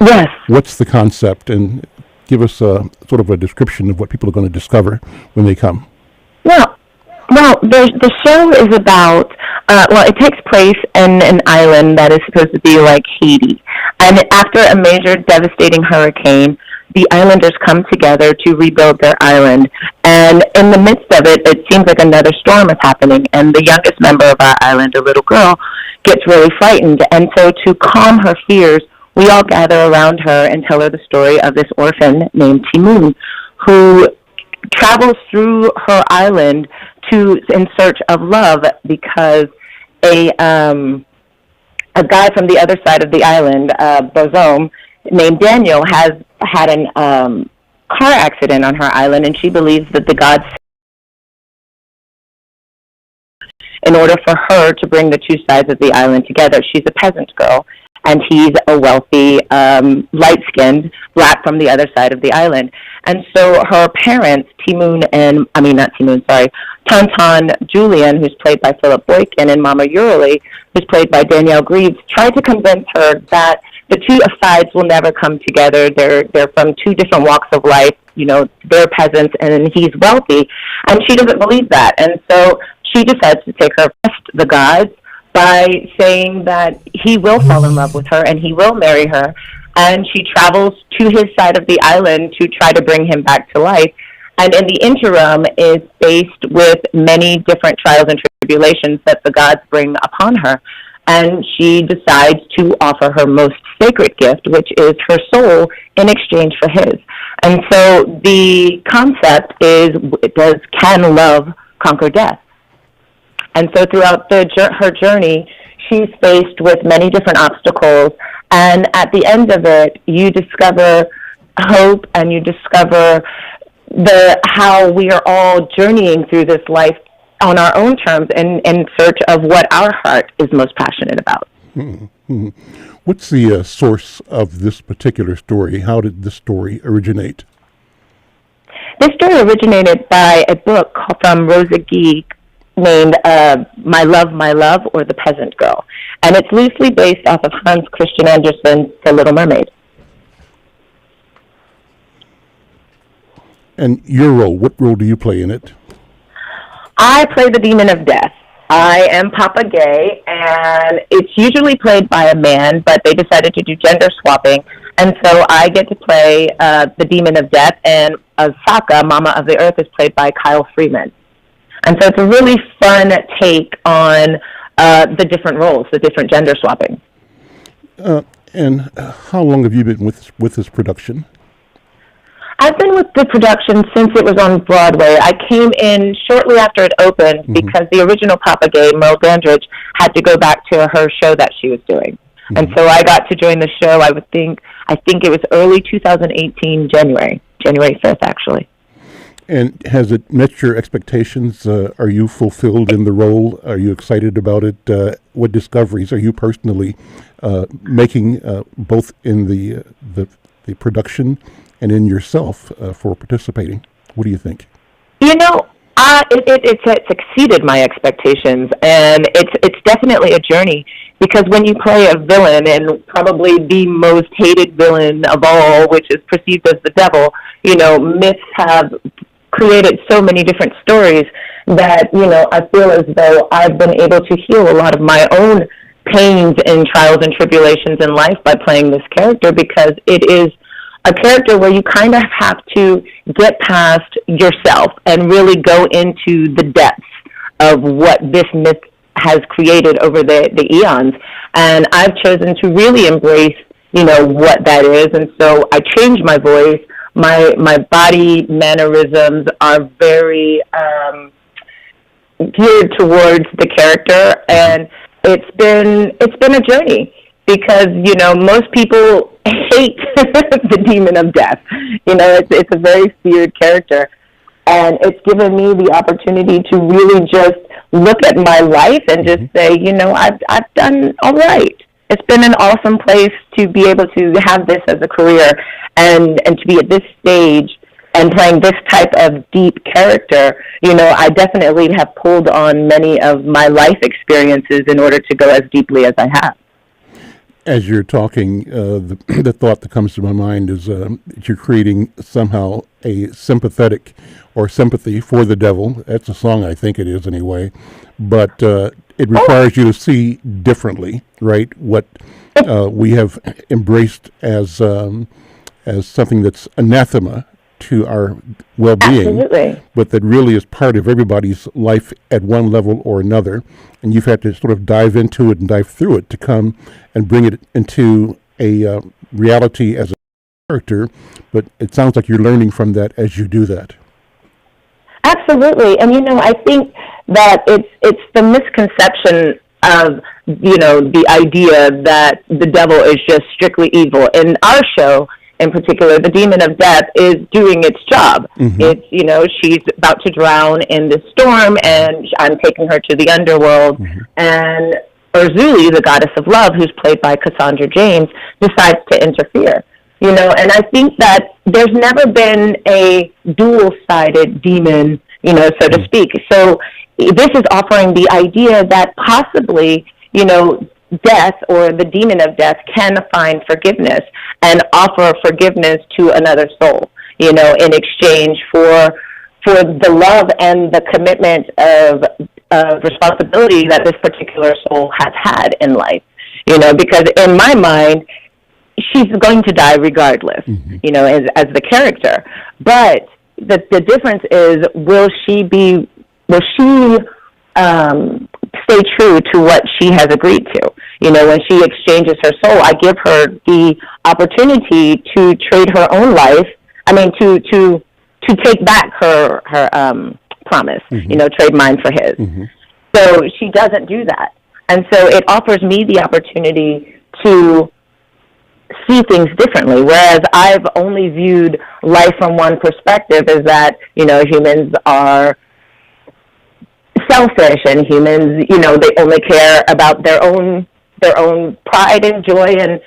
Yes. What's the concept? And give us a sort of a description of what people are going to discover when they come. Well, the show is about, it takes place in an island that is supposed to be like Haiti. And after a major devastating hurricane, the islanders come together to rebuild their island. And in the midst of it, it seems like another storm is happening. And the youngest member of our island, a little girl, gets really frightened. And so to calm her fears, we all gather around her and tell her the story of this orphan named Timoon, who travels through her island in search of love because a guy from the other side of the island, Bozome, named Daniel, has had an car accident on her island, and she believes that the gods, in order for her to bring the two sides of the island together. She's a peasant girl, and he's a wealthy, light-skinned black from the other side of the island. And so her parents, Tonton Julian, who's played by Philip Boykin, and Mama Yurley, who's played by Danielle Greaves, tried to convince her that the two sides will never come together. They're from two different walks of life. You know, they're peasants and he's wealthy. And she doesn't believe that. And so she decides to take her past the gods by saying that he will fall in love with her and he will marry her. And she travels to his side of the island to try to bring him back to life. And in the interim is faced with many different trials and tribulations that the gods bring upon her. And she decides to offer her most sacred gift, which is her soul, in exchange for his. And so the concept is, can love conquer death? And so throughout her journey, she's faced with many different obstacles. And at the end of it, you discover hope, and you discover how we are all journeying through this life on our own terms and in search of what our heart is most passionate about. Mm-hmm. What's the source of this particular story? How did this story originate? This story originated by a book from Rosa Guy named My Love, or The Peasant Girl. And it's loosely based off of Hans Christian Andersen's The Little Mermaid. And your role, what role do you play in it? I play the demon of death. I am Papa Gay, and it's usually played by a man, but they decided to do gender swapping, and so I get to play the demon of death, and Sokka, Mama of the Earth, is played by Kyle Freeman. And so it's a really fun take on the different roles, the different gender swapping. And how long have you been with this production? I've been with the production since it was on Broadway. I came in shortly after it opened because the original Papa Gay, Merle Dandridge, had to go back to her show that she was doing. And so I got to join the show, I think it was early 2018, January 5th, actually. And has it met your expectations? Are you fulfilled in the role? Are you excited about it? What discoveries are you personally making, both in the production and in yourself for participating? What do you think? You know, it's exceeded my expectations, and it's definitely a journey, because when you play a villain, and probably the most hated villain of all, which is perceived as the devil, you know, myths have created so many different stories that, you know, I feel as though I've been able to heal a lot of my own pains and trials and tribulations in life by playing this character, because it is a character where you kind of have to get past yourself and really go into the depths of what this myth has created over the eons. And I've chosen to really embrace, you know, what that is. And so I changed my voice. My body mannerisms are very geared towards the character, and it's been a journey, because, you know, most people hate the demon of death. You know, it's a very feared character, and it's given me the opportunity to really just look at my life and just say, you know, I've done all right. It's been an awesome place to be able to have this as a career, and to be at this stage and playing this type of deep character. You know, I definitely have pulled on many of my life experiences in order to go as deeply as I have. as you're talking, the thought that comes to my mind is that you're creating somehow a sympathetic or sympathy for the devil. That's a song, I think it is anyway. But it requires you to see differently, right? What we have embraced as something that's anathema to our well-being, Absolutely. but that really is part of everybody's life at one level or another, and you've had to sort of dive into it and dive through it to come and bring it into a reality as a character, but it sounds like you're learning from that as you do that. Absolutely. And, I think that it's the misconception of, the idea that the devil is just strictly evil. In our show, in particular, the demon of death is doing its job. Mm-hmm. It's, she's about to drown in this storm, and I'm taking her to the underworld. Mm-hmm. And Urzuli, the goddess of love, who's played by Cassandra James, decides to interfere. And I think that there's never been a dual-sided demon, so to speak. So this is offering the idea that possibly, death or the demon of death can find forgiveness and offer forgiveness to another soul, in exchange for the love and the commitment of responsibility that this particular soul has had in life, because in my mind, she's going to die regardless, mm-hmm. As the character. But the difference is, will she stay true to what she has agreed to? When she exchanges her soul, I give her the opportunity to trade her own life. To take back her promise, mm-hmm. Trade mine for his. Mm-hmm. So she doesn't do that. And so it offers me the opportunity to see things differently, whereas I've only viewed life from one perspective, is that, humans are selfish, and humans, they only care about their own pride and joy, and,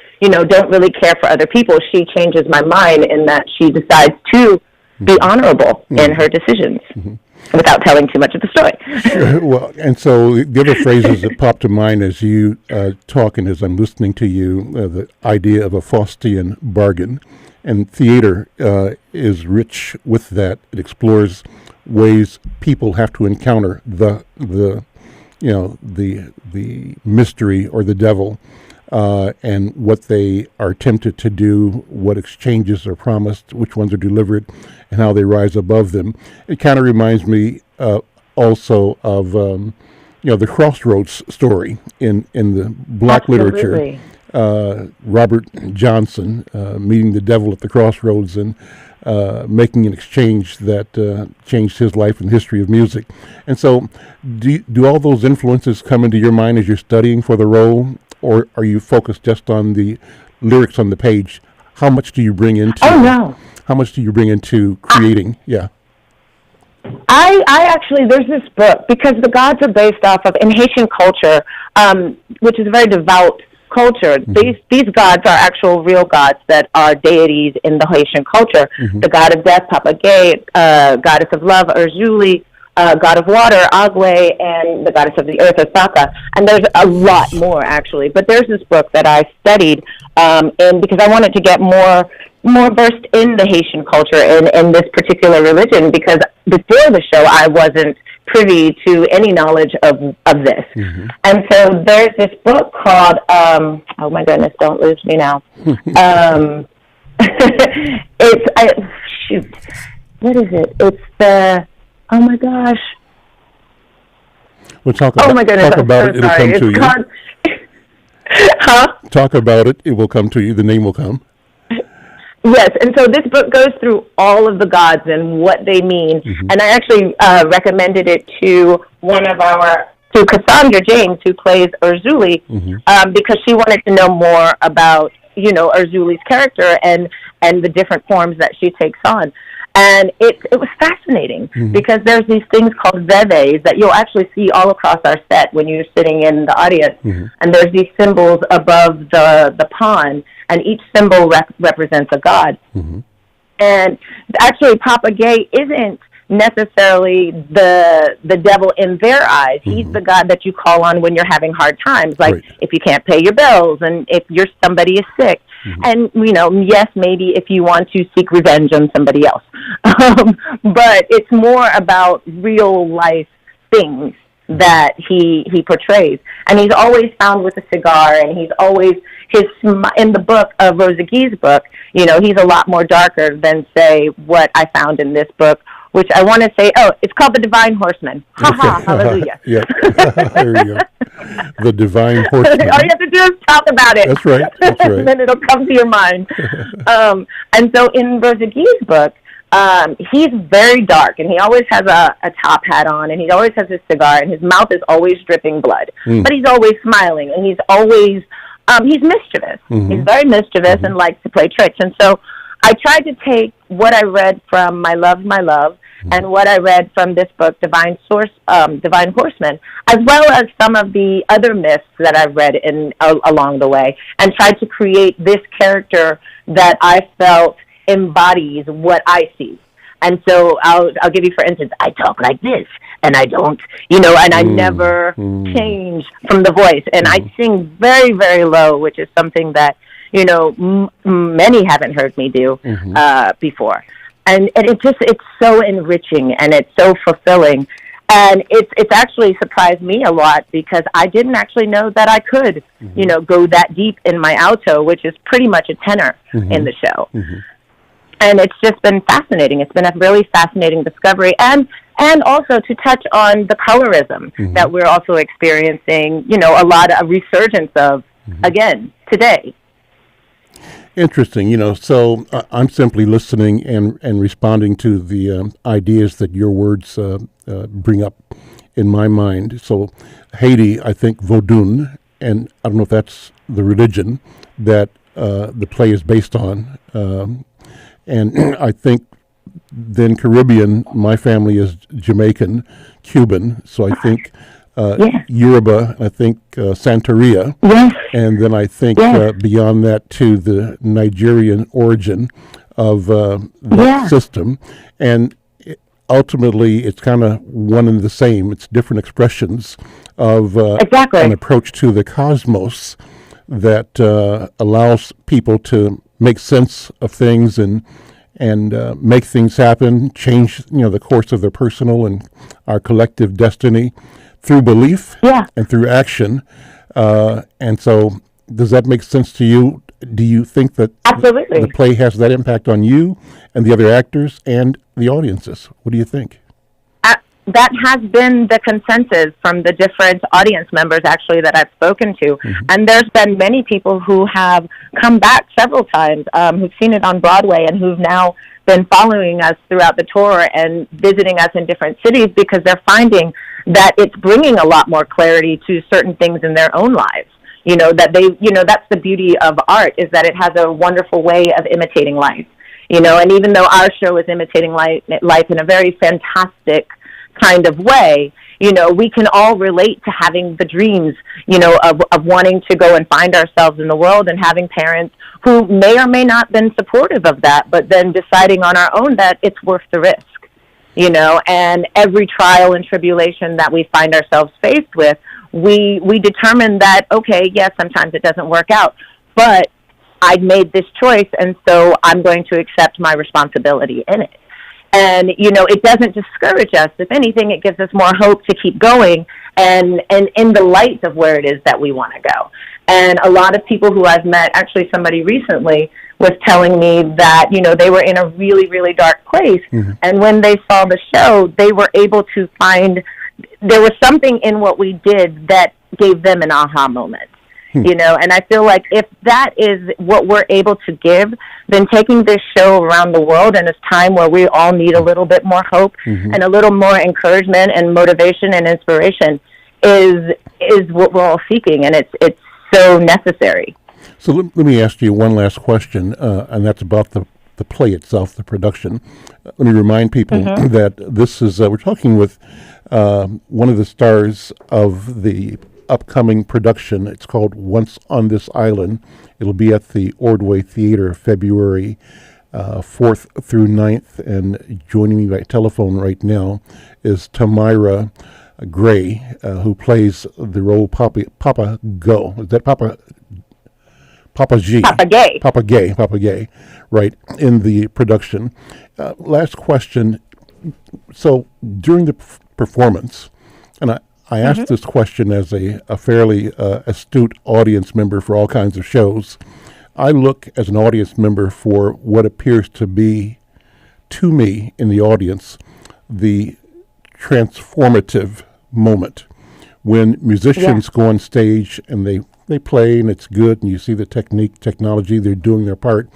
don't really care for other people. She changes my mind in that she decides to be honorable mm-hmm. in her decisions. Mm-hmm. Without telling too much of the story. Sure. Well, and so the other phrases that pop to mind as you talk and as I'm listening to you, the idea of a Faustian bargain, and theater is rich with that. It explores ways people have to encounter the mystery or the devil, and what they are tempted to do, what exchanges are promised, which ones are delivered, and how they rise above them. It kind of reminds me also of the Crossroads story in the Black Absolutely. Literature. Robert Johnson meeting the devil at the crossroads and making an exchange that changed his life and the history of music. And so do all those influences come into your mind as you're studying for the role, or are you focused just on the lyrics on the page? How much do you bring into? Oh, no. How much do you bring into creating? Yeah. I actually, there's this book, because the gods are based off of, in Haitian culture, which is a very devout culture, mm-hmm. these gods are actual real gods that are deities in the Haitian culture. Mm-hmm. The god of death, Papa Gay, goddess of love, Urzuli, god of water, Agwe, and the goddess of the earth, Osaka. And there's a lot more, actually. But there's this book that I studied, and because I wanted to get more versed in the Haitian culture and in this particular religion, because before the show I wasn't privy to any knowledge of this. Mm-hmm. And so there's this book called, oh my goodness, don't lose me now. Shoot, what is it? It's the, oh my gosh. We'll talk about, my goodness, talk about it, it'll come to you. Called, huh? Talk about it, it will come to you, the name will come. Yes, and so this book goes through all of the gods and what they mean, mm-hmm. and I actually recommended it to to Cassandra James, who plays Urzuli, mm-hmm. Because she wanted to know more about, Urzuli's character and the different forms that she takes on. And it was fascinating, mm-hmm. because there's these things called veves that you'll actually see all across our set when you're sitting in the audience, mm-hmm. and there's these symbols above the pond, and each symbol represents a god. Mm-hmm. And actually, Papa Gay isn't necessarily the devil in their eyes. He's the God that you call on when you're having hard times, like if you can't pay your bills and if somebody is sick. And, yes, maybe if you want to seek revenge on somebody else. But it's more about real life things that he portrays. And he's always found with a cigar, and he's always, in the book of Rosa Guy's book, he's a lot more darker than, say, what I found in this book, which I want to say, it's called The Divine Horseman. Ha ha, hallelujah. Yeah, there you go. The Divine Horseman. All you have to do is talk about it. That's right. And then it'll come to your mind. And so in Rosa Guy's book, he's very dark, and he always has a top hat on, and he always has his cigar, and his mouth is always dripping blood. But he's always smiling, and he's always, he's mischievous. He's very mischievous and likes to play tricks. And so I tried to take what I read from My Love, and what I read from this book, Divine Horseman, as well as some of the other myths that I've read along the way, and tried to create this character that I felt embodies what I see. And so I'll give you, for instance, I talk like this, and I don't, and I never change from the voice. And I sing very, very low, which is something that, many haven't heard me do before. And it's so enriching, and it's so fulfilling. And it's actually surprised me a lot, because I didn't actually know that I could, go that deep in my alto, which is pretty much a tenor in the show. And it's just been fascinating. It's been a really fascinating discovery. And also to touch on the colorism that we're also experiencing, a lot of resurgence of, again, today. Interesting. So I'm simply listening and responding to the ideas that your words bring up in my mind. So Haiti, I think Vodun, and I don't know if that's the religion that the play is based on. And I think then Caribbean, my family is Jamaican, Cuban, so I think Yoruba, I think Santeria, and then I think beyond that to the Nigerian origin of the system. And ultimately, it's kind of one and the same. It's different expressions of an approach to the cosmos that allows people to make sense of things and make things happen, change the course of their personal and our collective destiny through belief and through action. And so, does that make sense to you? Do you think that the play has that impact on you and the other actors and the audiences? What do you think? That has been the consensus from the different audience members, actually, that I've spoken to. And there's been many people who have come back several times, who've seen it on Broadway, and who've now been following us throughout the tour and visiting us in different cities, because they're finding that it's bringing a lot more clarity to certain things in their own lives. That's the beauty of art, is that it has a wonderful way of imitating life. And even though our show is imitating life in a very fantastic kind of way, we can all relate to having the dreams, of wanting to go and find ourselves in the world, and having parents who may or may not been supportive of that, but then deciding on our own that it's worth the risk, and every trial and tribulation that we find ourselves faced with, we determine that, okay, yes, sometimes it doesn't work out, but I've made this choice, and so I'm going to accept my responsibility in it. And, it doesn't discourage us. If anything, it gives us more hope to keep going and in the light of where it is that we want to go. And a lot of people who I've met, actually somebody recently was telling me that, they were in a really, really dark place. And when they saw the show, they were able to find, there was something in what we did that gave them an aha moment. And I feel like if that is what we're able to give, then taking this show around the world in this time where we all need a little bit more hope and a little more encouragement and motivation and inspiration is what we're all seeking, and it's so necessary. So let me ask you one last question, and that's about the play itself, the production. Let me remind people that this is, we're talking with one of the stars of the upcoming production. It's called Once on This Island. It'll be at the Ordway Theater February 4th through 9th, and joining me by telephone right now is Tamira Gray, who plays the role Papa Go. Is that Papa G? Papa Gay, right, in the production. Last question. So during the performance, and I asked this question as a fairly astute audience member for all kinds of shows. I look as an audience member for what appears to be, to me in the audience, the transformative moment when musicians go on stage and they play and it's good and you see the technology, they're doing their part.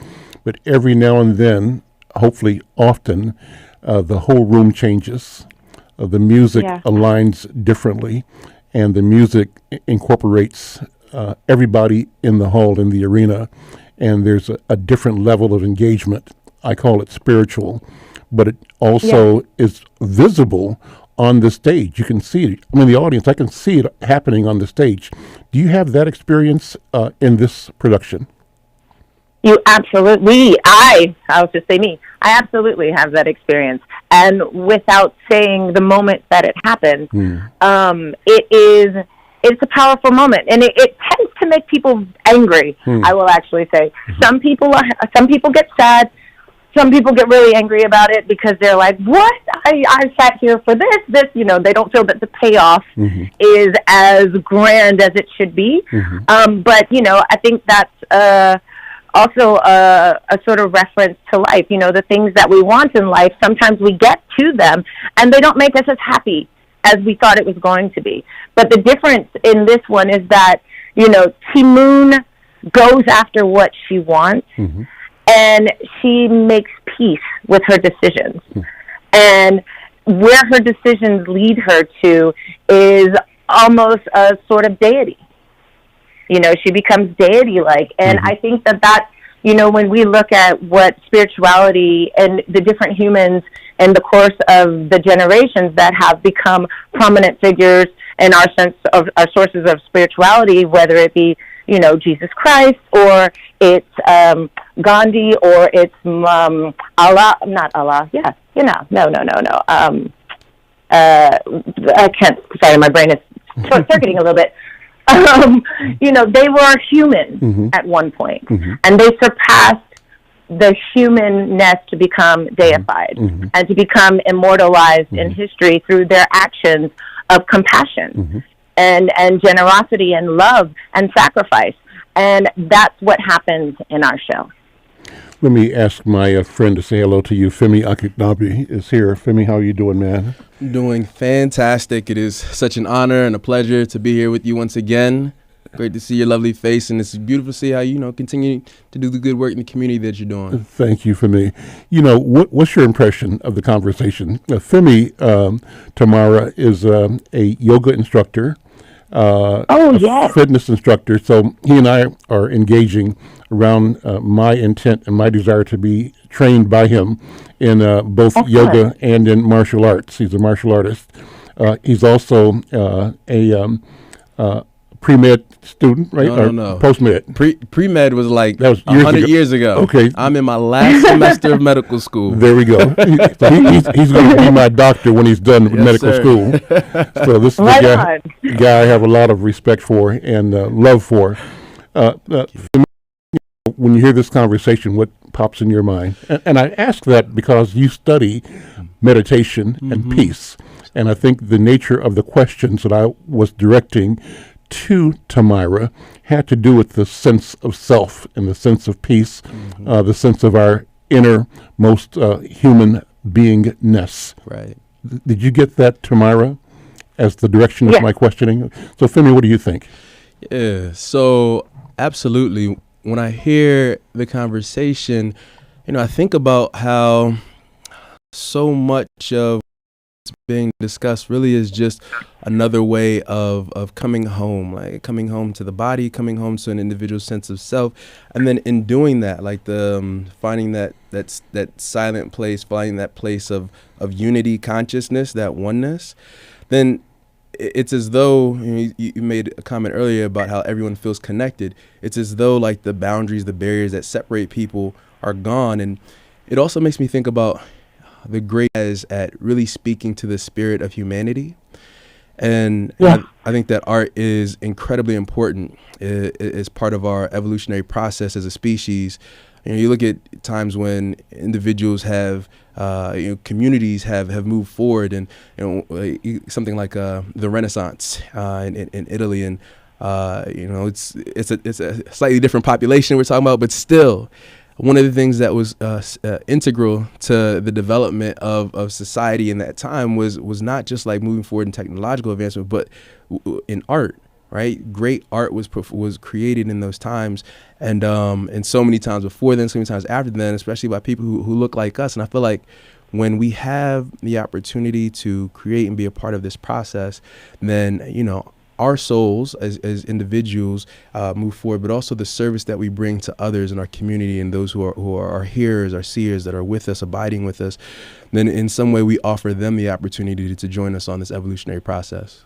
But every now and then, hopefully often, the whole room changes. The music aligns differently, and the music incorporates everybody in the hall, in the arena, and there's a different level of engagement. I call it spiritual, but it also is visible on the stage. You can see it. I mean, the audience, I can see it happening on the stage. Do you have that experience in this production? You absolutely, I'll just say me, I absolutely have that experience. And without saying the moment that it happens, it's a powerful moment. And it tends to make people angry, I will actually say. Some people get sad. Some people get really angry about it because they're like, what? I sat here for this, they don't feel that the payoff is as grand as it should be. But, I think that's also a sort of reference to life. The things that we want in life, sometimes we get to them and they don't make us as happy as we thought it was going to be. But the difference in this one is that, Ti-Moon goes after what she wants and she makes peace with her decisions. And where her decisions lead her to is almost a sort of deity. She becomes deity-like. And I think that, when we look at what spirituality and the different humans in the course of the generations that have become prominent figures in our sense of our sources of spirituality, whether it be, Jesus Christ, or it's Gandhi, or it's Allah, not Allah, no. I can't, sorry, my brain is short-circuiting a little bit. They were human at one point, and they surpassed the humanness to become deified and to become immortalized in history through their actions of compassion and generosity and love and sacrifice. And that's what happens in our show. Let me ask my friend to say hello to you. Femi Akinabi is here. Femi, how are you doing, man? Doing fantastic. It is such an honor and a pleasure to be here with you once again. Great to see your lovely face, and it's beautiful to see how you continue to do the good work in the community that you're doing. Thank you, Femi. What's your impression of the conversation? Femi Tamara is a yoga instructor, fitness instructor. So he and I are engaging around my intent and my desire to be trained by him in both yoga and in martial arts. He's a martial artist. He's also a pre-med student, right? No. Post-med. Pre-med was like that was 100 years ago. Okay. I'm in my last semester of medical school. There we go. He's going to be my doctor when he's done with medical school. So this is a guy I have a lot of respect for and love for. When you hear this conversation, what pops in your mind? And I ask that because you study meditation and peace. And I think the nature of the questions that I was directing to Tamira had to do with the sense of self and the sense of peace, the sense of our innermost human beingness. Right. Did you get that, Tamira, as the direction of my questioning? So, Femi, what do you think? Yeah, so absolutely. When I hear the conversation, I think about how so much of what's being discussed really is just another way of coming home, like coming home to the body, coming home to an individual sense of self. And then in doing that, like the finding that silent place, finding that place of unity, consciousness, that oneness, then it's as though, you made a comment earlier about how everyone feels connected. It's as though like the boundaries, the barriers that separate people are gone. And it also makes me think about the great as at really speaking to the spirit of humanity. And I think that art is incredibly important as part of our evolutionary process as a species. You look at times when individuals have, communities have moved forward, and something like the Renaissance in Italy, and it's a slightly different population we're talking about, but still, one of the things that was integral to the development of society in that time was not just like moving forward in technological advancement, but in art. Right, great art was created in those times, and so many times before then, so many times after then, especially by people who look like us. And I feel like when we have the opportunity to create and be a part of this process, then our souls as individuals move forward, but also the service that we bring to others in our community and those who are our hearers, our seers that are with us, abiding with us. Then in some way we offer them the opportunity to join us on this evolutionary process.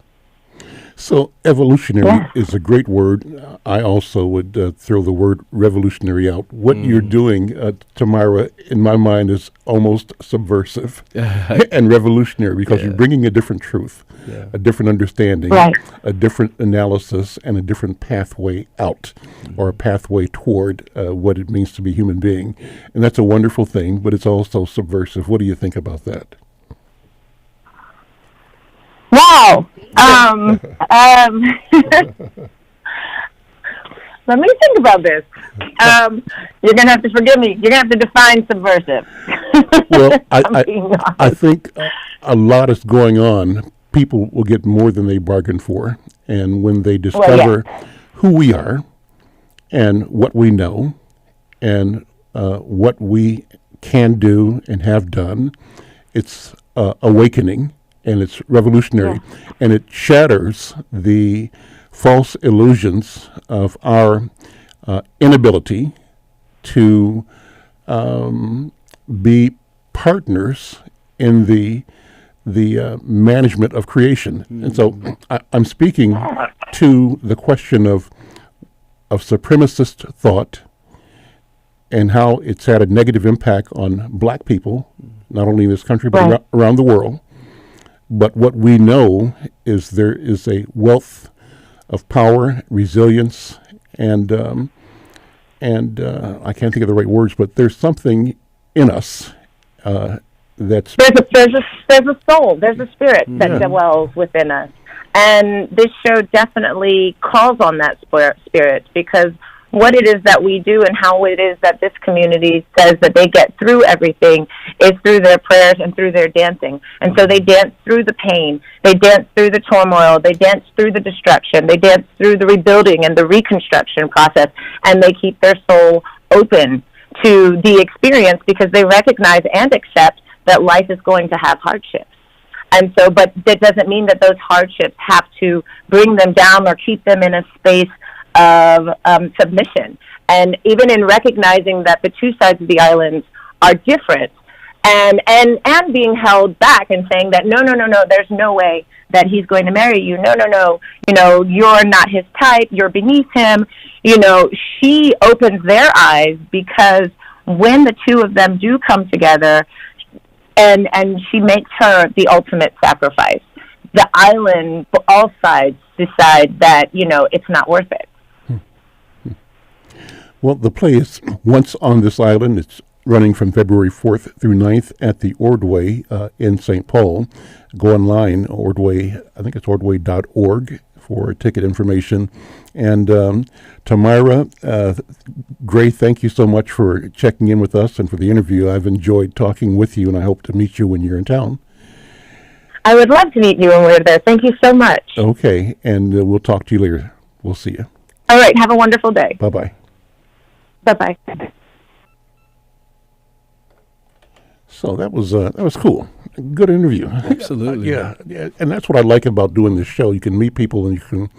So evolutionary is a great word. I also would throw the word revolutionary out. What you're doing, Tamara, in my mind is almost subversive and revolutionary, because you're bringing a different truth, a different understanding, a different analysis, and a different pathway out, or a pathway toward what it means to be a human being. And that's a wonderful thing, but it's also subversive. What do you think about that? Wow. Let me think about this. You're going to have to forgive me. You're going to have to define subversive. Well, I think a lot is going on. People will get more than they bargained for. And when they discover who we are and what we know and what we can do and have done, it's awakening. And it's revolutionary, and it shatters the false illusions of our inability to be partners in the management of creation. And so I'm speaking to the question of supremacist thought and how it's had a negative impact on black people, not only in this country, but around the world. But what we know is there is a wealth of power, resilience, and I can't think of the right words, but there's something in us that's there's a soul, there's a spirit that dwells within us, and this show definitely calls on that spirit, because what it is that we do and how it is that this community says that they get through everything is through their prayers and through their dancing. And so they dance through the pain, they dance through the turmoil, they dance through the destruction, they dance through the rebuilding and the reconstruction process, and they keep their soul open to the experience, because they recognize and accept that life is going to have hardships. And so, but that doesn't mean that those hardships have to bring them down or keep them in a space of submission. And even in recognizing that the two sides of the islands are different, and being held back and saying that no, there's no way that he's going to marry you. No, you're not his type, you're beneath him. She opens their eyes, because when the two of them do come together, and she makes her the ultimate sacrifice, the island, all sides decide that, it's not worth it. Well, the play is Once on This Island. It's running from February 4th through 9th at the Ordway in St. Paul. Go online, Ordway, I think it's ordway.org for ticket information. And Tamara, Gray, thank you so much for checking in with us and for the interview. I've enjoyed talking with you, and I hope to meet you when you're in town. I would love to meet you when we're there. Thank you so much. Okay, and we'll talk to you later. We'll see you. All right, have a wonderful day. Bye-bye. Bye-bye. So that was cool. Good interview. Absolutely. Yeah, and that's what I like about doing this show. You can meet people and you can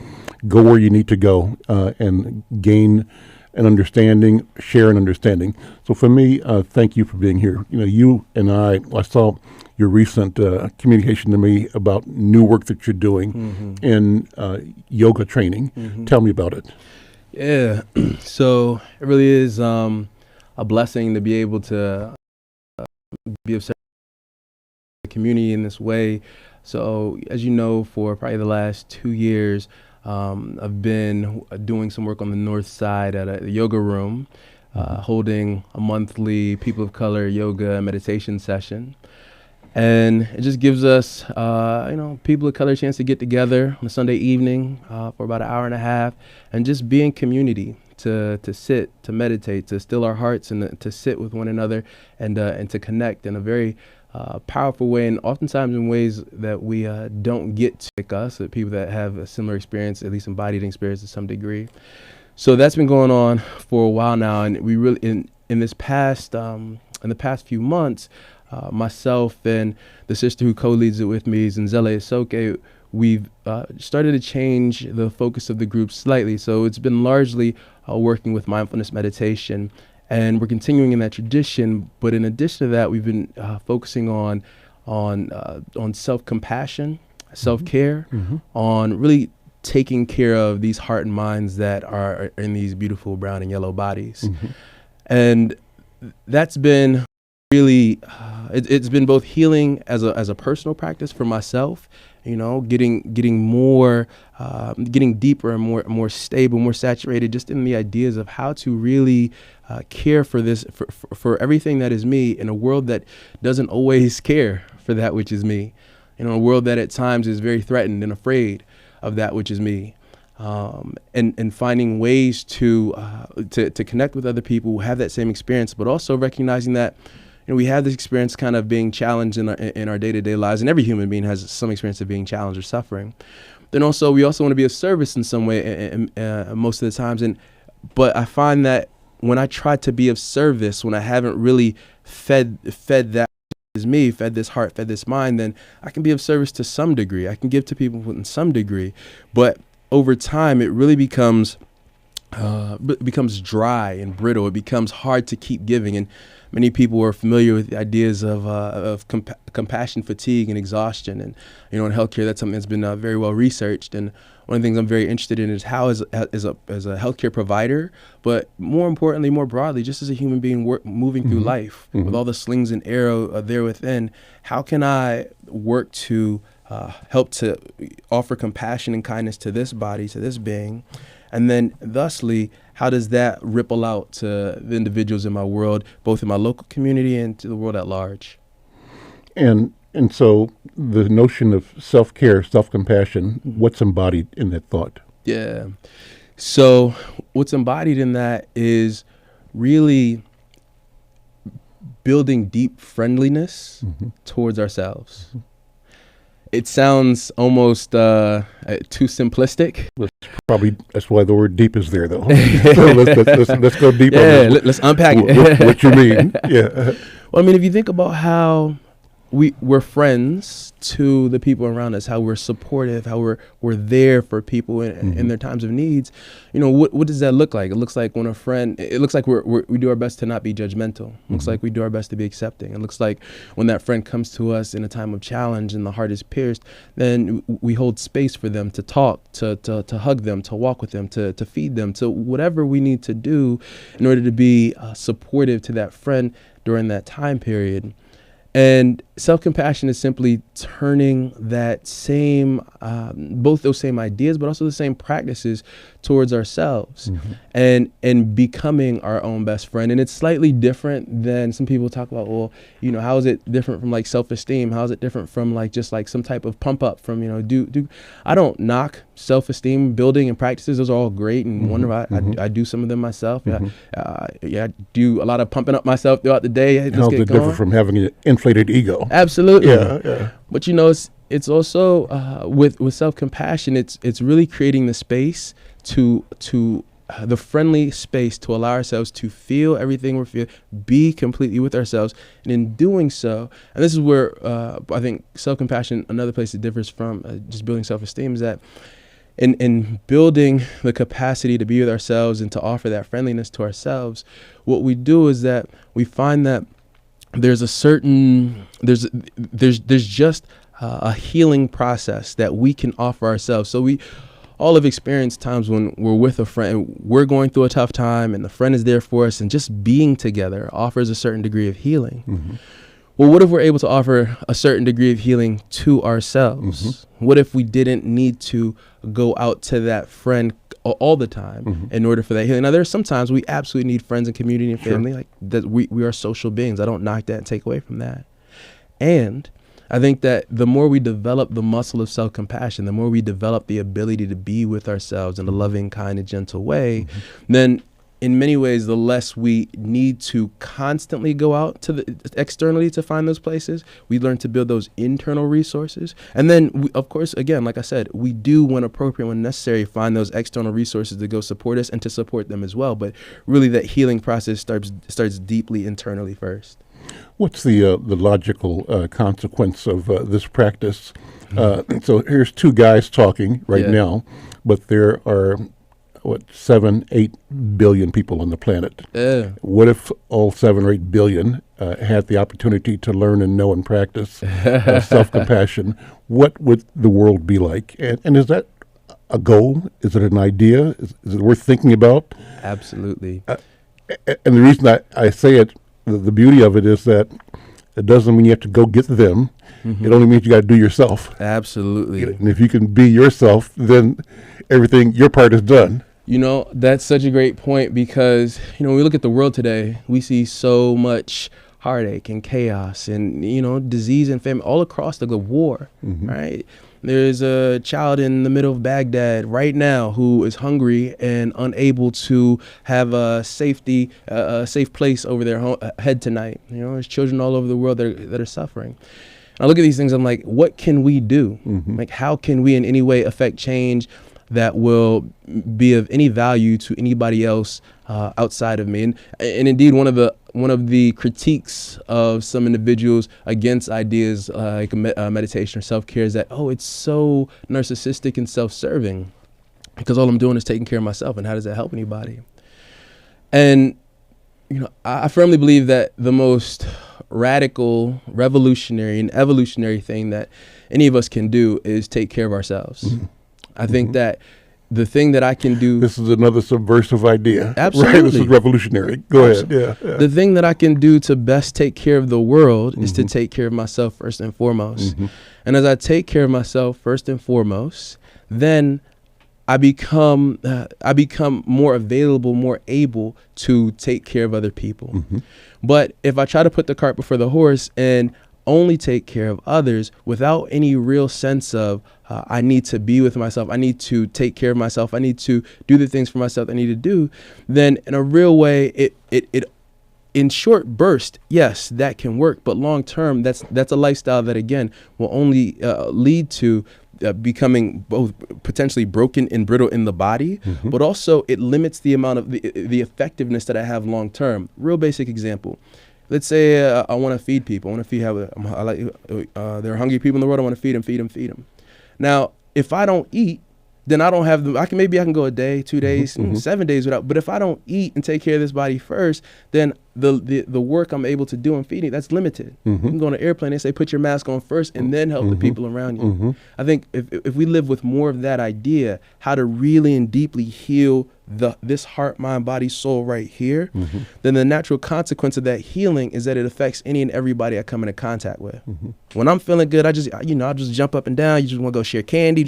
go where you need to go and gain an understanding, share an understanding. So for me, thank you for being here. You and I saw your recent communication to me about new work that you're doing in yoga training. Tell me about it. Yeah, so it really is a blessing to be able to be of service to the community in this way. So, as you know, for probably the last 2 years, I've been doing some work on the north side at a yoga room, holding a monthly people of color yoga and meditation session. And it just gives us, people of color a chance to get together on a Sunday evening for about an hour and a half and just be in community, to sit, to meditate, to still our hearts, and to sit with one another and to connect in a very powerful way, and oftentimes in ways that we don't get to, like us, people that have a similar experience, at least embodied experience to some degree. So that's been going on for a while now, and we really, in the past few months, myself and the sister who co-leads it with me, Zanzele Isoke, we've started to change the focus of the group slightly. So it's been largely working with mindfulness meditation, and we're continuing in that tradition. But in addition to that, we've been focusing on self-compassion, self-care, on really taking care of these heart and minds that are in these beautiful brown and yellow bodies. And that's been really, it's been both healing as a personal practice for myself, getting deeper and more stable, more saturated, just in the ideas of how to really care for this, for everything that is me, in a world that doesn't always care for that which is me, a world that at times is very threatened and afraid of that which is me. And finding ways to connect with other people who have that same experience, but also recognizing that we have this experience kind of being challenged in our day-to-day lives, and every human being has some experience of being challenged or suffering. Then also, we also want to be of service in some way, most of the times. But I find that when I try to be of service, when I haven't really fed that is me, fed this heart, fed this mind, then I can be of service to some degree. I can give to people in some degree, but over time, it really becomes dry and brittle. It becomes hard to keep giving, and many people are familiar with the ideas of compassion fatigue and exhaustion. And, in healthcare, that's something that's been very well researched. And one of the things I'm very interested in is how, as a healthcare provider, but more importantly, more broadly, just as a human being moving through life with all the slings and arrows there within, how can I work to help to offer compassion and kindness to this body, to this being? And then thusly, how does that ripple out to the individuals in my world, both in my local community and to the world at large? And so the notion of self-care, self-compassion, what's embodied in that thought? Yeah. So what's embodied in that is really building deep friendliness towards ourselves. It sounds almost too simplistic. That's why the word deep is there, though. So let's go deep on this. Let's unpack it. What you mean? Yeah. Well, if you think about how we're friends to the people around us, how we're supportive, how we're there for people in their times of needs. What does that look like? It looks like when it looks like we do our best to not be judgmental. It looks like we do our best to be accepting. It looks like when that friend comes to us in a time of challenge and the heart is pierced, then we hold space for them to talk, to hug them, to walk with them, to feed them, to whatever we need to do in order to be supportive to that friend during that time period. And self-compassion is simply turning that same, both those same ideas, but also the same practices towards ourselves and becoming our own best friend. And it's slightly different than some people talk about, well, how is it different from like self-esteem? How is it different from like just like some type of pump up from, I don't knock self-esteem building and practices. Those are all great and wonderful. I do some of them myself. I do a lot of pumping up myself throughout the day. How's it different from having an inflated ego? Absolutely. Yeah. But it's also with self-compassion, it's really creating the space to the friendly space to allow ourselves to feel everything we're feeling, be completely with ourselves. And in doing so, and this is where I think self-compassion, another place it differs from just building self-esteem, is that in building the capacity to be with ourselves and to offer that friendliness to ourselves, what we do is that we find that there's just a healing process that we can offer ourselves. So we all have experienced times when we're with a friend, we're going through a tough time, and the friend is there for us, and just being together offers a certain degree of healing. well, what if we're able to offer a certain degree of healing to ourselves? What if we didn't need to go out to that friend all the time in order for that healing? Now, there's sometimes we absolutely need friends and community and family. Like that, we are social beings. I don't knock that and take away from that. And I think that the more we develop the muscle of self-compassion, the more we develop the ability to be with ourselves in a loving, kind, and gentle way, then in many ways, the less we need to constantly go out to externally to find those places. We learn to build those internal resources. And then, of course, again, like I said, we do, when appropriate, when necessary, find those external resources to go support us and to support them as well. But really, that healing process starts deeply internally first. What's the logical consequence of this practice? So here's two guys talking right now, but there are 7-8 billion people on the planet. What if all 7 or 8 billion had the opportunity to learn and know and practice self-compassion? What would the world be like? And is that a goal? Is it an idea? Is it worth thinking about? Absolutely. And the reason I say it, the beauty of it is that it doesn't mean you have to go get them. It only means you got to do yourself. Absolutely. And if you can be yourself, then everything, your part is done. You know, that's such a great point because, you know, when we look at the world today, we see so much heartache and chaos and, you know, disease and famine all across the globe, war, right? There's a child in the middle of Baghdad right now who is hungry and unable to have a safe place over their head tonight. You know, there's children all over the world that are suffering. And I look at these things, I'm like, what can we do? Like, how can we in any way affect change that will be of any value to anybody else outside of me? And indeed, one of the critiques of some individuals against ideas like meditation or self-care is that, oh, it's so narcissistic and self-serving because all I'm doing is taking care of myself, and how does that help anybody? And you know, I firmly believe that the most radical, revolutionary, and evolutionary thing that any of us can do is take care of ourselves. I think that the thing that I can do... This is another subversive idea. Absolutely. Right? This is revolutionary. Go ahead. Yeah. The thing that I can do to best take care of the world is to take care of myself first and foremost. And as I take care of myself first and foremost, then I become more available, more able to take care of other people. But if I try to put the cart before the horse and only take care of others without any real sense of I need to be with myself, I need to take care of myself, I need to do the things for myself I need to do, then in a real way, it in short burst, yes, that can work, but long term, that's a lifestyle that again will only lead to becoming both potentially broken and brittle in the body, but also it limits the amount of the effectiveness that I have long term. Real basic example. Let's say I want to feed people. I want to feed. There are hungry people in the world. I want to feed them. Now, if I don't eat, then I don't have the. I can go a day, 2 days, 7 days without. But if I don't eat and take care of this body first, then the work I'm able to do in feeding, that's limited. You can go on an airplane. They say put your mask on first and then help the people around you. I think if we live with more of that idea, how to really and deeply heal this heart, mind, body, soul right here, then the natural consequence of that healing is that it affects any and everybody I come into contact with. When I'm feeling good, I'll just jump up and down. You just want to go share candy,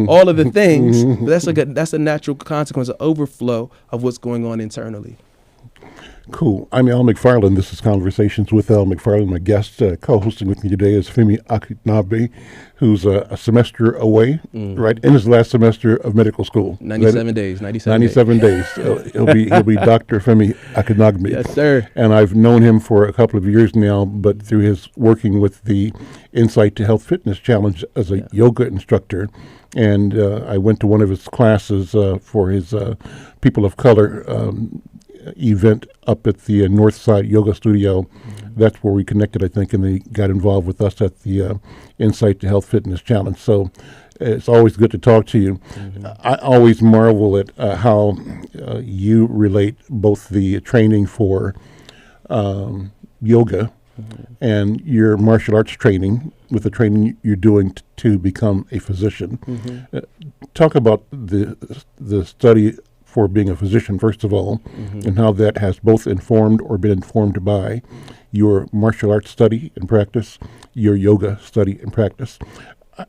all of the things. But that's a natural consequence of overflow of what's going on internally. Cool. I'm Al McFarlane. This is Conversations with Al McFarlane. My guest co-hosting with me today is Femi Akinabe, who's a semester away, right, in his last semester of medical school. 97 days. He'll be Dr. Femi Akinabe. Yes, sir. And I've known him for a couple of years now, but through his working with the Insight to Health Fitness Challenge as a yoga instructor. And I went to one of his classes for his People of Color event up at the Northside Yoga Studio. That's where we connected, I think, and they got involved with us at the Insight to Health Fitness Challenge. So it's always good to talk to you. I always marvel at how you relate both the training for yoga and your martial arts training with the training you're doing to become a physician. Talk about the study for being a physician, first of all, and how that has both informed or been informed by your martial arts study and practice, your yoga study and practice.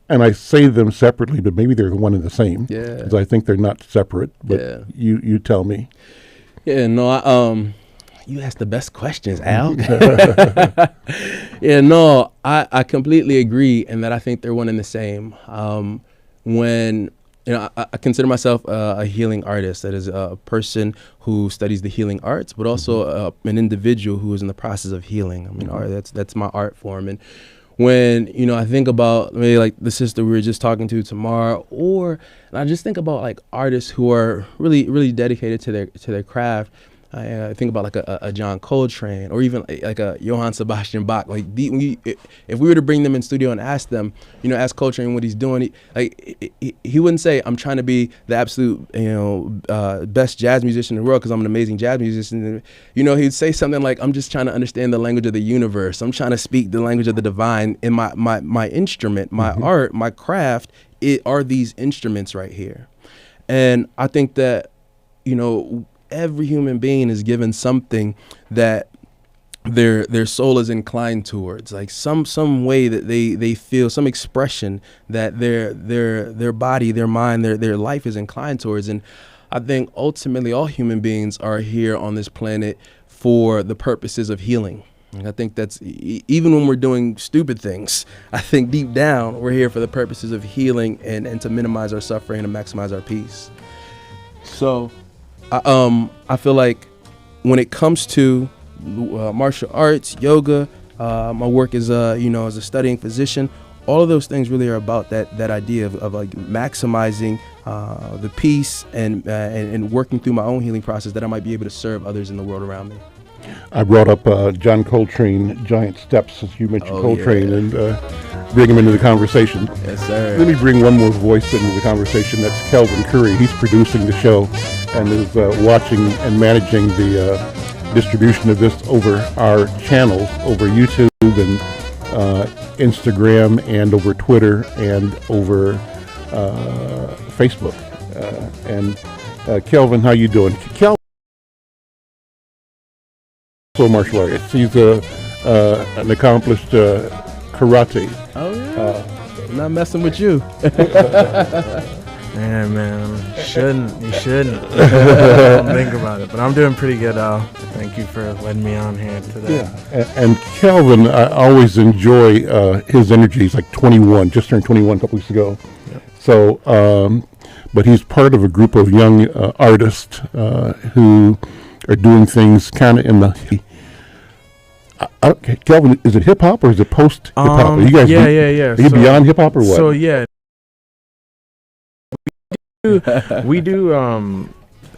And I say them separately, but maybe they're one and the same. Yeah. Because I think they're not separate. But you tell me. Yeah, no, you asked the best questions, Al. Yeah, no, I completely agree, and that I think they're one and the same. When I consider myself a healing artist, that is a person who studies the healing arts, but also an individual who is in the process of healing. I mean, art, that's my art form. And when I think about maybe like the sister we were just talking to tomorrow, and I just think about like artists who are really, really dedicated to their craft. I think about like a John Coltrane, or even like a Johann Sebastian Bach. Like if we were to bring them in studio and ask them, ask Coltrane what he's doing, he wouldn't say, I'm trying to be the absolute best jazz musician in the world because I'm an amazing jazz musician. He'd say something like, I'm just trying to understand the language of the universe. I'm trying to speak the language of the divine. In my instrument, my art, my craft, are these instruments right here. And I think that every human being is given something that their soul is inclined towards, like some way that they feel, some expression that their body, their mind, their life is inclined towards. And I think ultimately all human beings are here on this planet for the purposes of healing. And I think that's even when we're doing stupid things, I think deep down we're here for the purposes of healing and to minimize our suffering and maximize our peace. So I feel like when it comes to martial arts, yoga, my work as as a studying physician, all of those things really are about that idea of like maximizing the peace and working through my own healing process, that I might be able to serve others in the world around me. I brought up John Coltrane, Giant Steps, since you mentioned Coltrane, and bring him into the conversation. Yes, sir. Let me bring one more voice into the conversation. That's Kelvin Curry. He's producing the show and is watching and managing the distribution of this over our channels, over YouTube and Instagram, and over Twitter and over Facebook. And Kelvin, how you doing? Kelvin, also a martial artist. He's an accomplished karate. Oh yeah. I'm not messing with you. Yeah, man. You shouldn't. Don't think about it. But I'm doing pretty good, Al. Thank you for letting me on here today. Yeah. And Kelvin, I always enjoy his energy. He's like 21, just turned 21 a couple weeks ago. Yep. So, but he's part of a group of young artists who are doing things kind of in the... Kelvin, is it hip-hop or is it post-hip-hop? Are you guys yeah. Are you beyond hip-hop or what? So, yeah. We do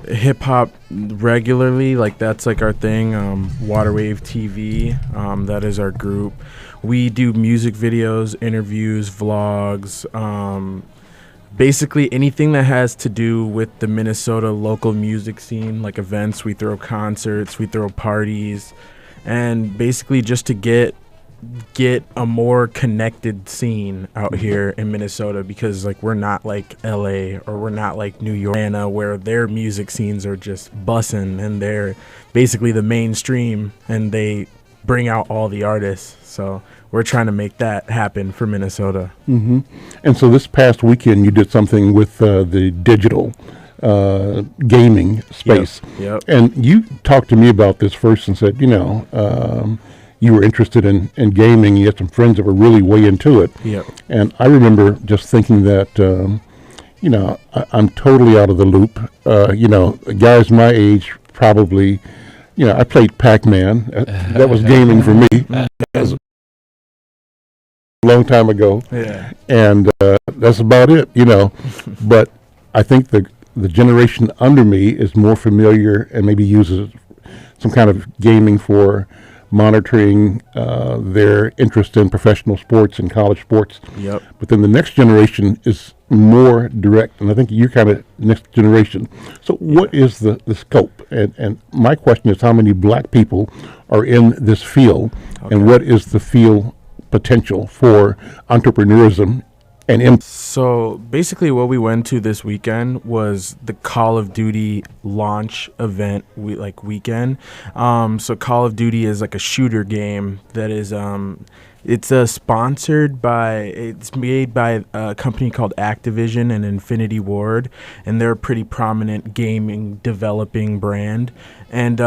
hip-hop regularly. Like, that's like our thing. Waterwave TV, that is our group. We do music videos, interviews, vlogs, basically anything that has to do with the Minnesota local music scene, like events. We throw concerts, we throw parties, and basically just to get a more connected scene out here in Minnesota, because like we're not like LA or we're not like New York, where their music scenes are just bussin' and they're basically the mainstream and they bring out all the artists. So we're trying to make that happen for Minnesota. Mm-hmm. And so this past weekend you did something with the digital gaming space. Yep. And you talked to me about this first and said, you were interested in gaming. You had some friends that were really way into it. Yep. And I remember just thinking that, I'm totally out of the loop. Guys my age probably, I played Pac-Man. That was gaming for me. That was a long time ago. Yeah. And that's about it, But I think the generation under me is more familiar and maybe uses some kind of gaming for monitoring their interest in professional sports and college sports. Yep. But then the next generation is more direct, and I think you're kind of next generation. So what is the scope? And my question is, how many black people are in this field, and what is the field potential for entrepreneurism So basically what we went to this weekend was the Call of Duty launch event weekend. So Call of Duty is like a shooter game that is it's it's made by a company called Activision and Infinity Ward, and they're a pretty prominent gaming developing brand. And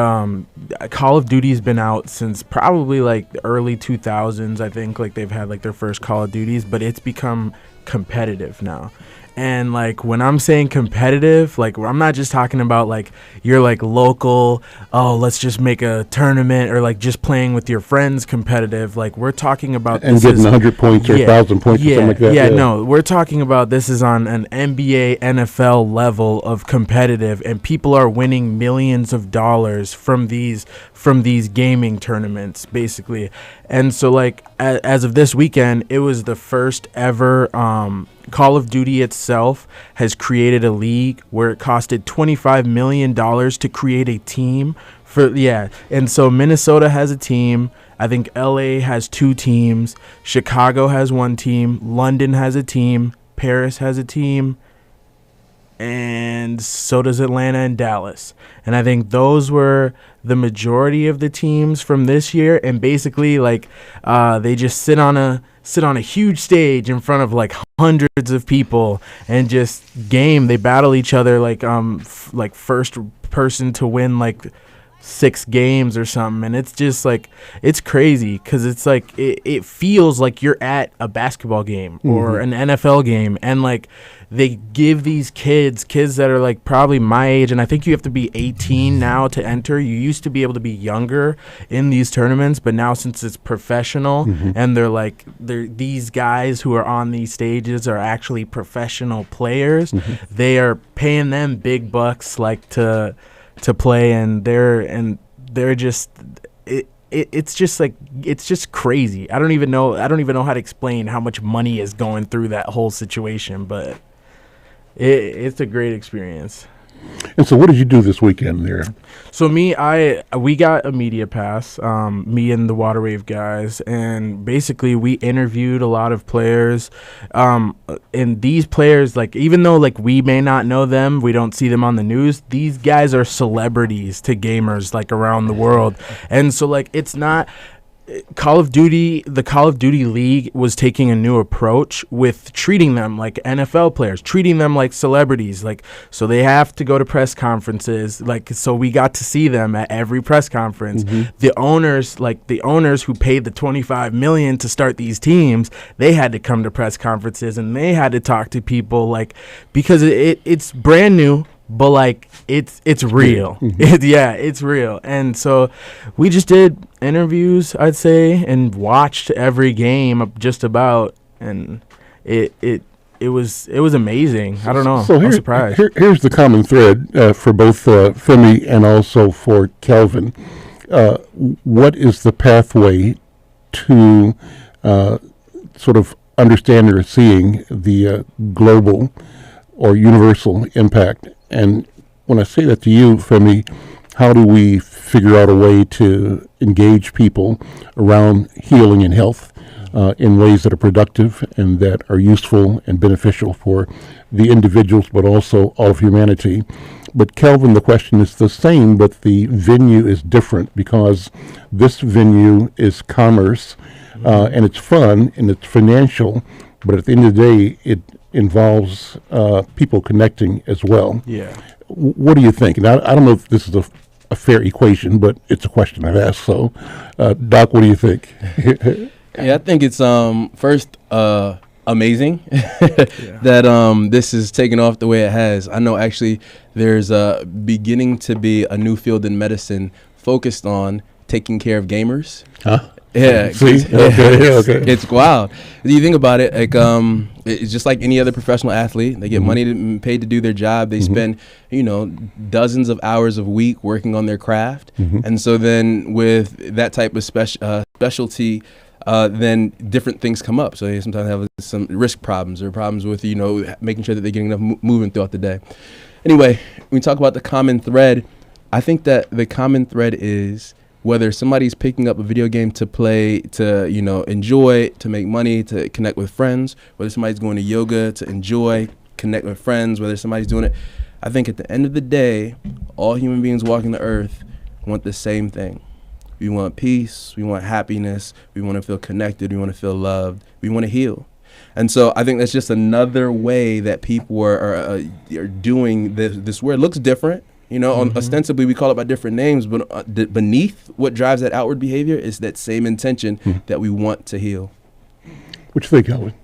Call of Duty's been out since probably like the early 2000s. I think like they've had like their first Call of Duties, but it's become competitive now. And like when I'm saying competitive, like I'm not just talking about like you're like local, oh, let's just make a tournament, or like just playing with your friends competitive. Like we're talking about and getting 100 points or 1,000 points or something like that. Yeah, no, we're talking about this is on an NBA, NFL level of competitive, and people are winning millions of dollars from these gaming tournaments, basically. And so like as of this weekend, it was the first ever Call of Duty itself has created a league where it costed $25 million to create a team and so Minnesota has a team. I think LA has 2 teams. Chicago has 1 team. London has a team. Paris has a team. And so does Atlanta and Dallas. And I think those were the majority of the teams from this year. And basically, like, they just sit on a huge stage in front of like hundreds of people and just game. They battle each other like like first person to win like 6 games or something. And it's just like, it's crazy because it's like it feels like you're at a basketball game or an NFL game, and like they give these kids that are like probably my age, and I think you have to be 18 now to enter. You used to be able to be younger in these tournaments, but now since it's professional and they're these guys who are on these stages are actually professional players, they are paying them big bucks like to play, and they're just it's just like, it's just crazy. I don't even know how to explain how much money is going through that whole situation, but it's a great experience. And so what did you do this weekend there? So we got a media pass, me and the Water Wave guys, and basically we interviewed a lot of players. And these players, like, even though like we may not know them, we don't see them on the news, these guys are celebrities to gamers like around the world. And so like it's not the Call of Duty League was taking a new approach with treating them like NFL players, treating them like celebrities, like, so they have to go to press conferences, like, so we got to see them at every press conference. The owners who paid the $25 million to start these teams, they had to come to press conferences and they had to talk to people, like, because it's brand new. But like it's real. It's real. And so we just did interviews, I'd say, and watched every game just about, and it was amazing. I don't know. So I'm surprised. Here's the common thread for both Femi and also for Kelvin. What is the pathway to sort of understanding or seeing the global or universal impact? And when I say that to you, Femi, how do we figure out a way to engage people around healing and health in ways that are productive and that are useful and beneficial for the individuals, but also all of humanity? But Kelvin, the question is the same, but the venue is different, because this venue is commerce, and it's fun and it's financial, but at the end of the day, it involves people connecting as well. Yeah. What do you think? And I don't know if this is a fair equation, but it's a question I've asked. So, Doc, what do you think? Yeah, I think it's first amazing that this is taking off the way it has. I know actually there's beginning to be a new field in medicine focused on taking care of gamers. Huh? Yeah, See? Okay. It's wild. You think about it, like it's just like any other professional athlete. They get money paid to do their job. They spend, dozens of hours a week working on their craft, and so then with that type of specialty, then different things come up. So they sometimes have some risk problems or problems with making sure that they're getting enough movement throughout the day. Anyway, when we talk about the common thread, I think that the common thread is whether somebody's picking up a video game to play, to, you know, enjoy, to make money, to connect with friends, whether somebody's going to yoga to enjoy, connect with friends, whether somebody's doing it. I think at the end of the day, all human beings walking the earth want the same thing. We want peace, we want happiness, we want to feel connected, we want to feel loved, we want to heal. And so I think that's just another way that people are doing this where it looks different. You know, ostensibly we call it by different names, but beneath what drives that outward behavior is that same intention that we want to heal. What you think, Calvin?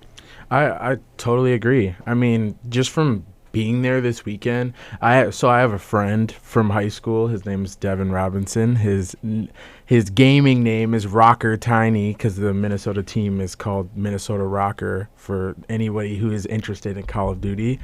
I totally agree. I mean, just from being there this weekend, I have a friend from high school. His name is Devin Robinson. His gaming name is Rocker Tiny because the Minnesota team is called Minnesota Rocker for anybody who is interested in Call of Duty.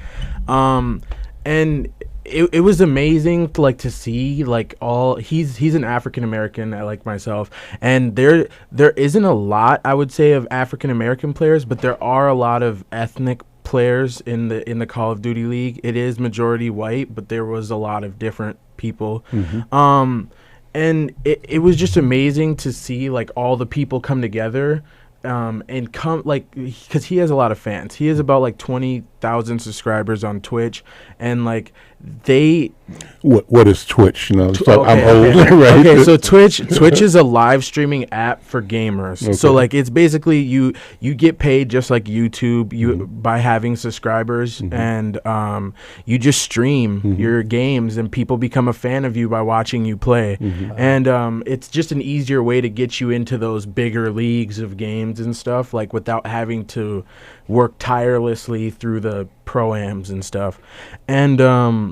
And it was amazing to see he's an African American like myself, and there isn't a lot, I would say, of African American players, but there are a lot of ethnic players in the Call of Duty League. It is majority white, but there was a lot of different people. And it was just amazing to see all the people come together and come because he has a lot of fans. He has about 20,000 subscribers on Twitch, and they what is Twitch? You know, I'm old, right? Okay, so Twitch is a live streaming app for gamers. Okay. So it's basically you get paid just like YouTube by having subscribers, and you just stream your games, and people become a fan of you by watching you play. And it's just an easier way to get you into those bigger leagues of games and stuff, without having to work tirelessly through the pro-ams and stuff. And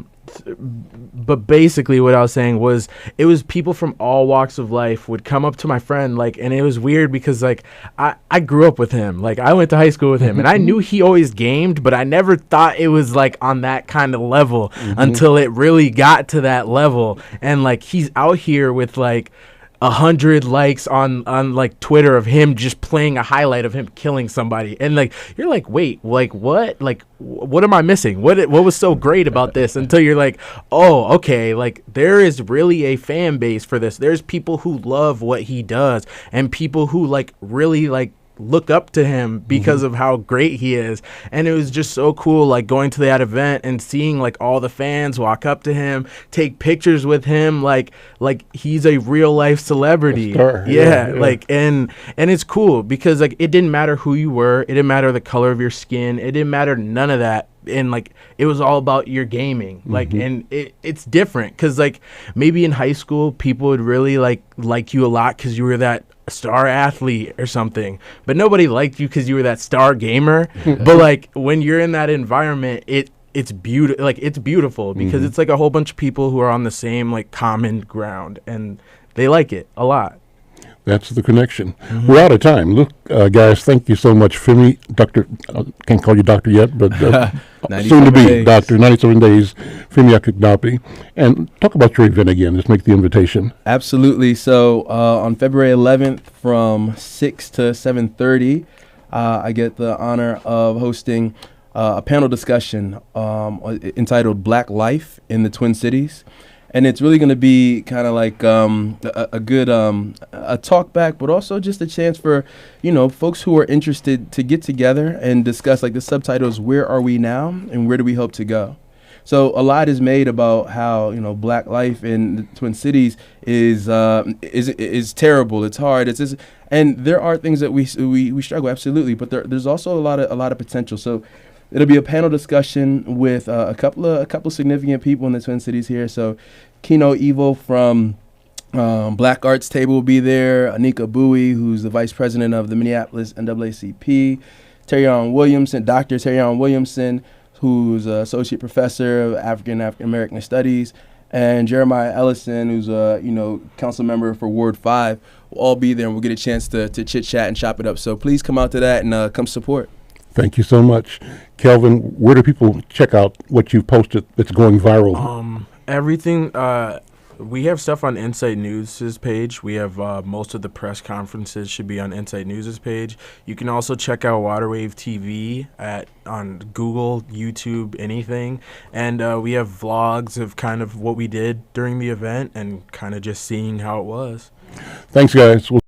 but basically what I was saying was it was people from all walks of life would come up to my friend, and it was weird because I grew up with him. I went to high school with him, and I knew he always gamed, but I never thought it was on that kind of level until it really got to that level. And he's out here with 100 likes on Twitter of him just playing a highlight of him killing somebody, and you're wait, what, what am I missing? What was so great about this? Until you're oh, okay, there is really a fan base for this. There's people who love what he does, and people who really look up to him because of how great he is. And it was just so cool going to that event and seeing all the fans walk up to him, take pictures with him like he's a real life celebrity. Yeah. And it's cool because it didn't matter who you were, it didn't matter the color of your skin, it didn't matter none of that. And it was all about your gaming. And it's different because maybe in high school people would really like you a lot because you were that star athlete or something, but nobody liked you because you were that star gamer. But when you're in that environment, it's beautiful. It's beautiful because it's a whole bunch of people who are on the same common ground, and they like it a lot. That's the connection. We're out of time. Look, guys, thank you so much. Femi, Dr. Can't call you doctor yet, but soon to be days. Doctor, 97 days, Femi Akignapi. And talk about your event again. Let's make the invitation. Absolutely. So on February 11th from 6 to 7:30, I get the honor of hosting a panel discussion entitled Black Life in the Twin Cities. And it's really going to be kind of a good a talk back, but also just a chance for, folks who are interested to get together and discuss, the subtitle is Where Are We Now and Where Do We Hope to Go? So a lot is made about how, Black life in the Twin Cities is terrible. It's hard. And there are things that we struggle, absolutely. But there's also a lot of potential. So it'll be a panel discussion with a couple significant people in the Twin Cities here. So Kino Evo from Black Arts Table will be there. Anika Bowie, who's the vice president of the Minneapolis NAACP. Terrion Williamson, Dr. Terrion Williamson, who's an associate professor of African American Studies. And Jeremiah Ellison, who's a council member for Ward 5, will all be there, and we'll get a chance to chit-chat and chop it up. So please come out to that and come support. Thank you so much. Kelvin, where do people check out what you've posted that's going viral? Everything. We have stuff on Insight News' page. We have most of the press conferences should be on Insight News' page. You can also check out Waterwave TV on Google, YouTube, anything. And we have vlogs of kind of what we did during the event and kind of just seeing how it was. Thanks, guys. We'll